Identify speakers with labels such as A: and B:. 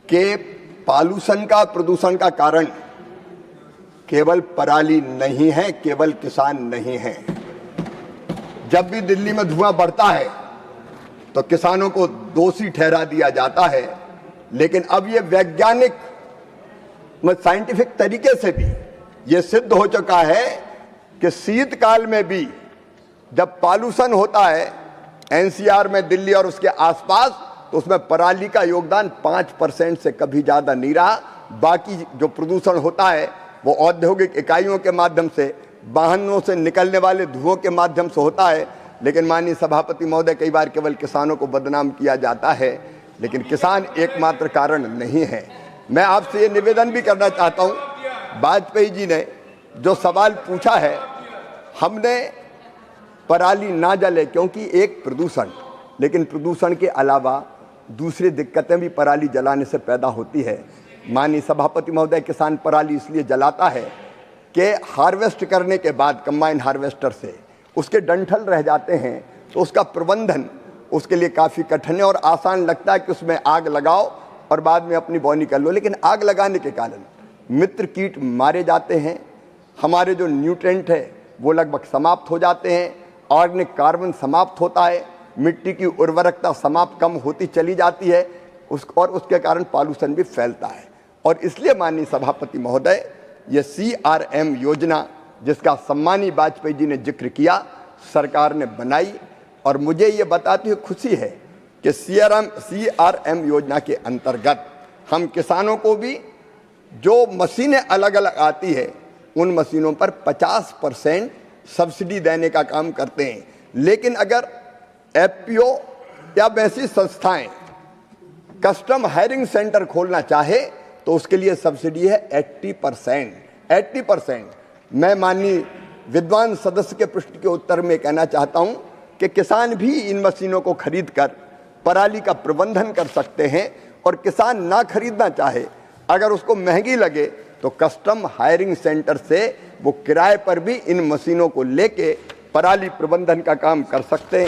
A: कि पॉल्यूशन का, प्रदूषण का कारण केवल पराली नहीं है, केवल किसान नहीं है। जब भी दिल्ली में धुआं बढ़ता है तो किसानों को दोषी ठहरा दिया जाता है, लेकिन अब ये वैज्ञानिक साइंटिफिक तरीके से भी ये सिद्ध हो चुका है कि शीतकाल में भी जब पॉल्यूशन होता है एनसीआर में, दिल्ली और उसके आसपास, तो उसमें पराली का योगदान 5% से कभी ज़्यादा नहीं रहा। बाकी जो प्रदूषण होता है वो औद्योगिक इकाइयों के माध्यम से, वाहनों से निकलने वाले धुओं के माध्यम से होता है। लेकिन माननीय सभापति महोदय, कई बार केवल किसानों को बदनाम किया जाता है, लेकिन किसान एकमात्र कारण नहीं है। मैं आपसे ये निवेदन भी करना चाहता हूँ, वाजपेयी जी ने जो सवाल पूछा है, हमने पराली ना जले क्योंकि एक प्रदूषण, लेकिन प्रदूषण के अलावा दूसरी दिक्कतें भी पराली जलाने से पैदा होती है। माननीय सभापति महोदय, किसान पराली इसलिए जलाता है कि हार्वेस्ट करने के बाद कंबाइन हार्वेस्टर से उसके डंठल रह जाते हैं, तो उसका प्रबंधन उसके लिए काफ़ी कठिन है और आसान लगता है कि उसमें आग लगाओ और बाद में अपनी बौनी कर लो। लेकिन आग लगाने के कारण मित्र कीट मारे जाते हैं, हमारे जो न्यूट्रेंट है वो लगभग समाप्त हो जाते हैं, ऑर्गेनिक कार्बन समाप्त होता है, मिट्टी की उर्वरकता समाप्त कम होती चली जाती है, और उसके कारण पॉल्यूशन भी फैलता है। और इसलिए माननीय सभापति महोदय, ये CRM योजना जिसका सम्मानीय वाजपेयी जी ने जिक्र किया, सरकार ने बनाई, और मुझे ये बताती हुई खुशी है कि CRM योजना के अंतर्गत हम किसानों को भी जो मशीनें अलग अलग आती है उन मशीनों पर 50% सब्सिडी देने का काम करते हैं। लेकिन अगर FPO या वैसी संस्थाएं कस्टम हायरिंग सेंटर खोलना चाहे तो उसके लिए सब्सिडी है 80%। मैं माननीय विद्वान सदस्य के प्रश्न के उत्तर में कहना चाहता हूं कि किसान भी इन मशीनों को खरीदकर पराली का प्रबंधन कर सकते हैं, और किसान ना खरीदना चाहे, अगर उसको महंगी लगे तो कस्टम हायरिंग सेंटर से वो किराए पर भी इन मशीनों को लेके पराली प्रबंधन का काम कर सकते हैं।